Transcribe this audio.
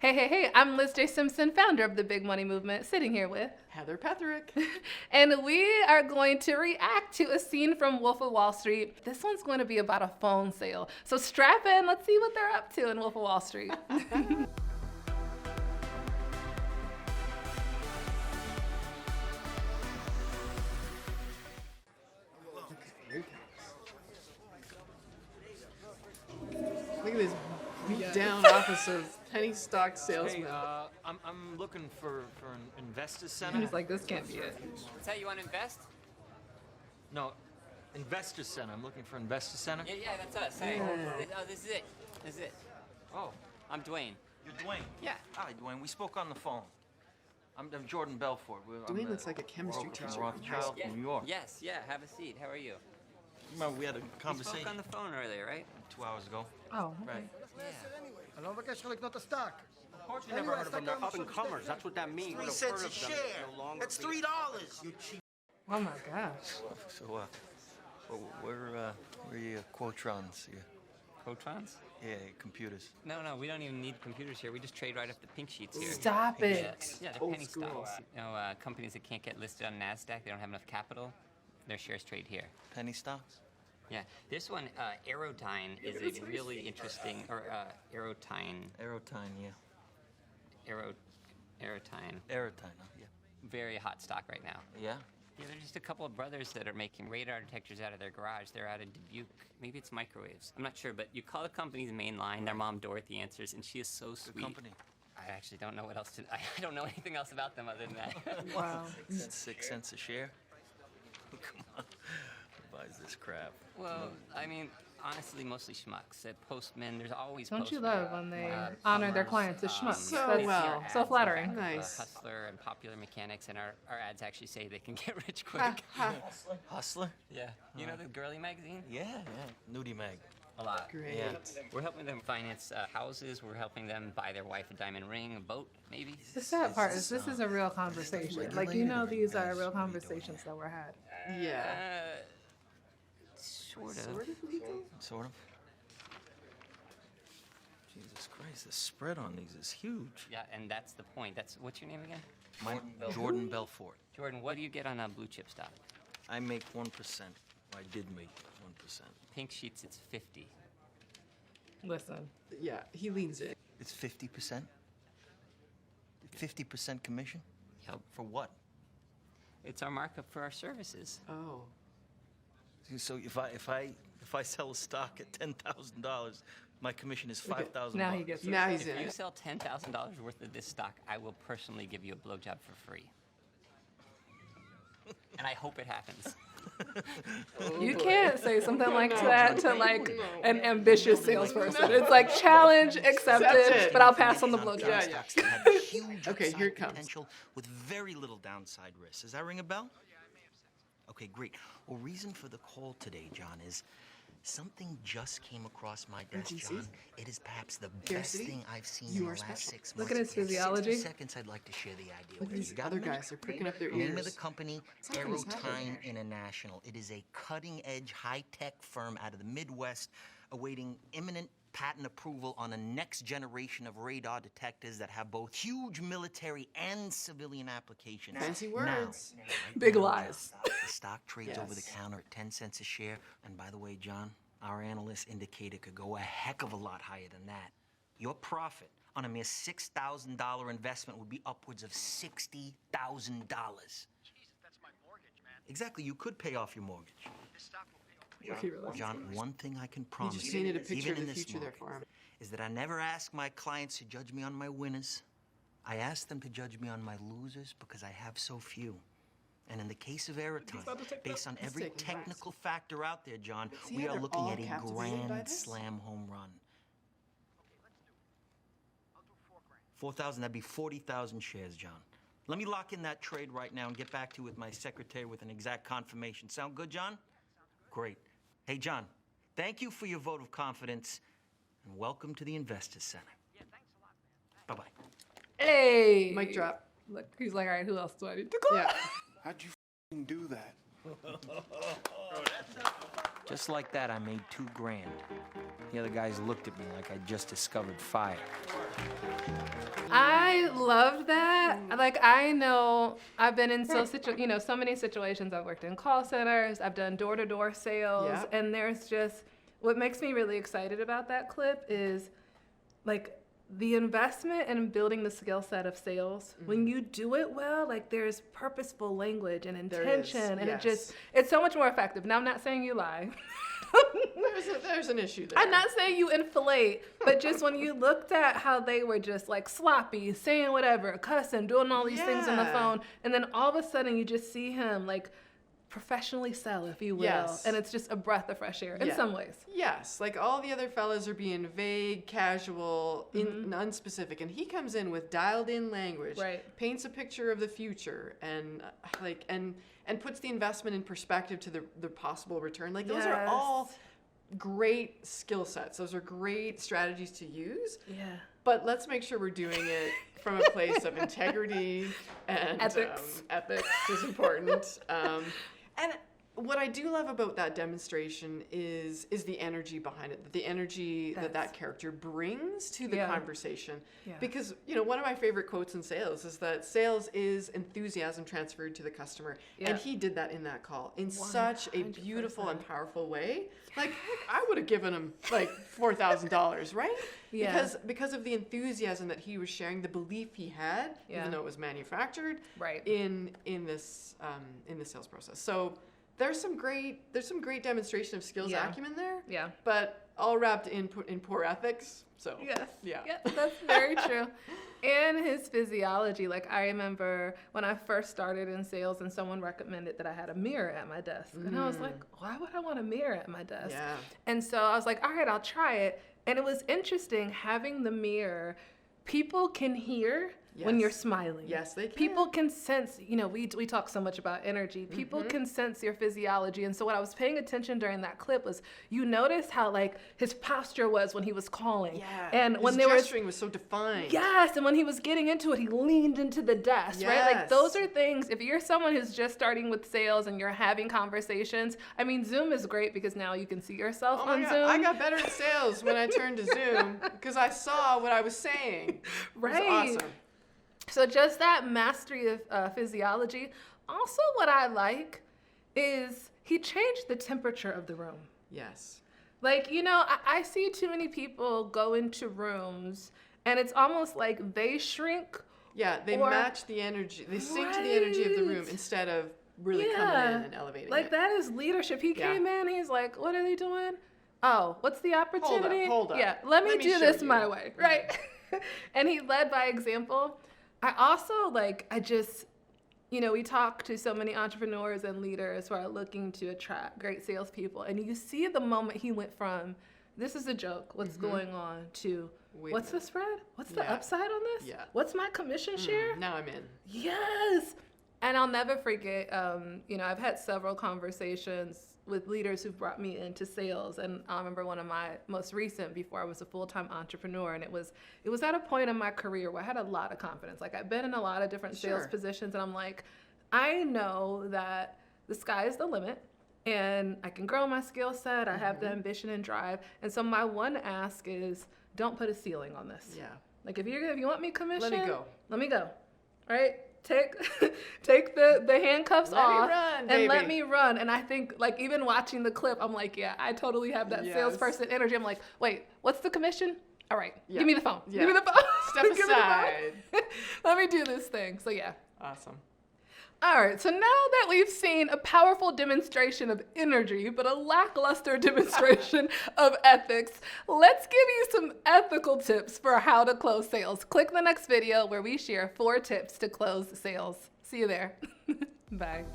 Hey, I'm LizJSimpson, founder of the Big Money Movement, sitting here with Heather Petherick. and we are going to react to a scene from Wolf of Wall Street. This one's going to be about a phone sale. So strap in, let's see what they're up to in Wolf of Wall Street. Look at this beat down officer, penny stock salesman. Hey, I'm looking for an investor center. He's like, this can't be it. Is that you want to invest? No, investor center. I'm looking for investor center. Yeah, that's us. Hey, this is it. This is it. Oh, I'm Dwayne. you're Dwayne. Yeah. Hi, Dwayne. We spoke on the phone. I'm Jordan Belfort. Dwayne looks like a chemistry broker from teacher. Rothschild, Yeah. New York. Yes, yeah. Have a seat. How are you? Remember we had a We conversation spoke on the phone earlier, right? 2 hours ago. Oh, Right. Yeah. אני לא מבקש לך לקנות את הסטאק. Of course you never heard of them. They're up and comers. That's what that means. 3 You've cents heard a of them. share. No longer That's be- $3. You cheap. oh my gosh. So, where are your Quotrons? Your, Quotrons? yeah, computers. No, we don't even need computers here. We just trade right off the pink sheets here. Stop Yeah, it. yeah, they're Old penny school. stocks. You know, companies that can't get listed on NASDAQ, they don't have enough capital, their shares trade here. Penny stocks? Yeah. This one, Aerotyne, is a really interesting, or Aerotyne, Aerotyne, yeah. Aerotyne, Aerotyne, huh? Yeah. very hot stock right now. Yeah? Yeah, they're just a couple of brothers that are making radar detectors out of their garage. They're out of Dubuque. Maybe it's microwaves. I'm not sure, but you call the company's main line. Their mom, Dorothy, answers, and she is so Good sweet. company. I actually don't know what else to. I don't know anything else about them other than that. Wow. 6 cents a share? Come on. Who buys this crap? Well, I mean, honestly, mostly schmucks. Postmen, there's always. Don't you postmen. love when they honor their plumbers, clients as schmucks? So That's well. so flattering. Nice. Hustler and Popular Mechanics, and our ads actually say they can get rich quick. Hustler? Yeah. You know the girly magazine? Yeah. Nudie mag. A lot. Great. Yeah. We're helping them finance houses. We're helping them buy their wife a diamond ring, a boat, maybe. The sad part is this is a real conversation. Like, you know, these are real conversations that were had. Yeah. Sort of. Sort of legal? Sort of. Jesus Christ, the spread on these is huge. Yeah, and that's the point. What's your name again? Jordan Belfort. Jordan, what do you get on a blue chip stock? I make 1%. I did make 1%. Pink sheets, it's 50. Listen. Yeah, he leans in. It's 50%? 50% commission? Yep. For what? It's our markup for our services. Oh. So if I sell a stock at $10,000, my commission is $5,000. Now he gets it. Now he's If in you it. sell $10,000 worth of this stock, I will personally give you a blowjob for free. And I hope it happens. You can't say something like that to like an ambitious salesperson. It's like challenge accepted, Accepted. but I'll pass on the blowjob. Yeah. Stocks that have huge Okay, upside here it comes. potential with very little downside risk. Does that ring a bell? Okay, great. Well, reason for the call today, John, is something just came across my desk, Urgency? John. It is perhaps the best Scarcity? thing I've seen You in the are last special. 6 months. Look at his If you have physiology. 60 seconds, I'd like to share the idea Look with at you. these You got a other minute? guys. They're pricking up their Name of the ears. company, Something's happening Aerotyne here. International. It is a cutting-edge, high-tech firm out of the Midwest awaiting imminent patent approval on a next generation of radar detectors that have both huge military and civilian applications. Fancy Now, words. right Big now, lies. the stock trades over the Yes. counter at 10 cents a share. And by the way, John, our analysts indicate it could go a heck of a lot higher than that. Your profit on a mere $6,000 investment would be upwards of $60,000. Jesus, that's my mortgage, man. Exactly, you could pay off your mortgage. This stock will pay off. He really- John, one thing I can He promise just painted a you, picture even of in the this future there market, for him. is that I never ask my clients to judge me on my winners. I ask them to judge me on my losers because I have so few. And in the case of Aerotyne, based on every taking technical factor out there, John, See we how are they're looking all at a captivated by grand this? slam home run. I'll do $4,000. 4,000, that'd be 40,000 shares, John. Let me lock in that trade right now and get back to you with my secretary with an exact confirmation. Sound good, John? Great. Hey, John, thank you for your vote of confidence, and welcome to the Investors Center. Yeah, thanks a lot, man. Bye-bye. Hey. Mic drop. Look, he's like, all right, who else do I need to call? Yeah. How'd you f***ing do that? Just like that, I made $2 grand. The other guys looked at me like I just discovered fire. loved that. Like, I know I've been in so many situations. I've worked in call centers. I've done door-to-door sales. Yeah. And there's just, what makes me really excited about that clip is, like, the investment in building the skill set of sales. When you do it well, like, there's purposeful language and intention. And it's so much more effective. Now, I'm not saying you lie. There's an issue there. I'm not saying you inflate, but just when you looked at how they were just like sloppy, saying whatever, cussing, doing all these things on the phone, and then all of a sudden you just see him like professionally sell, if you will. Yes. And it's just a breath of fresh air in some ways. Yes, like all the other fellas are being vague, casual, unspecific, and he comes in with dialed-in language, paints a picture of the future, and and puts the investment in perspective to the possible return. Like those are all great skill sets. Those are great strategies to use. Yeah. But let's make sure we're doing it from a place of integrity and ethics. Ethics is important. And what I do love about that demonstration is the energy behind it, the energy that character brings to the conversation. Yeah. Because, one of my favorite quotes in sales is that sales is enthusiasm transferred to the customer. Yeah. And he did that in that call in 100%. Such a beautiful and powerful way. Like, I would have given him like $4,000, right? Yeah. Because of the enthusiasm that he was sharing, the belief he had, even though it was manufactured, in this sales process. So there's some great demonstration of skills acumen there. Yeah. But all wrapped in poor ethics. So yes. Yeah, that's very true. And his physiology, like I remember when I first started in sales and someone recommended that I had a mirror at my desk. And I was like, why would I want a mirror at my desk? Yeah. And so I was like, all right, I'll try it. And it was interesting having the mirror. People can hear when you're smiling. Yes, they can. People can sense, we talk so much about energy. People can sense your physiology. And so what I was paying attention during that clip was you noticed how like his posture was when he was calling. Yeah. And when his gesturing was so defined. Yes, and when he was getting into it, he leaned into the desk, right? Like those are things, if you're someone who's just starting with sales and you're having conversations, I mean, Zoom is great because now you can see yourself on Zoom. I got better at sales when I turned to Zoom because I saw what I was saying. Right. It was awesome. So just that mastery of physiology. Also what I like is he changed the temperature of the room. Yes. Like, I see too many people go into rooms and it's almost like they shrink. Yeah, they match the energy. They sync to the energy of the room instead of really coming in and elevating like, that is leadership. He came in, he's like, what are they doing? Oh, what's the opportunity? Hold up. Yeah, let me do this my way, right? And he led by example. I also, we talk to so many entrepreneurs and leaders who are looking to attract great salespeople. And you see the moment he went from, this is a joke, what's going on, to, what's the spread? What's the upside on this? Yeah. What's my commission share? Now I'm in. Yes. And I'll never forget, I've had several conversations with leaders who've brought me into sales. And I remember one of my most recent before I was a full-time entrepreneur. And it was at a point in my career where I had a lot of confidence. Like I've been in a lot of different sales positions and I'm like, I know that the sky is the limit and I can grow my skill set. I have the ambition and drive. And so my one ask is don't put a ceiling on this. Yeah. Like if you want me commission, let me go. Right? Take the handcuffs off and let me run. And I think like even watching the clip, I'm like, yeah, I totally have that salesperson energy. I'm like, wait, what's the commission? All right, give me the phone. Give me the phone. Step aside. Let me do this thing. So yeah. Awesome. All right, so now that we've seen a powerful demonstration of energy, but a lackluster demonstration of ethics, let's give you some ethical tips for how to close sales. Click the next video where we share 4 tips to close sales. See you there. Bye.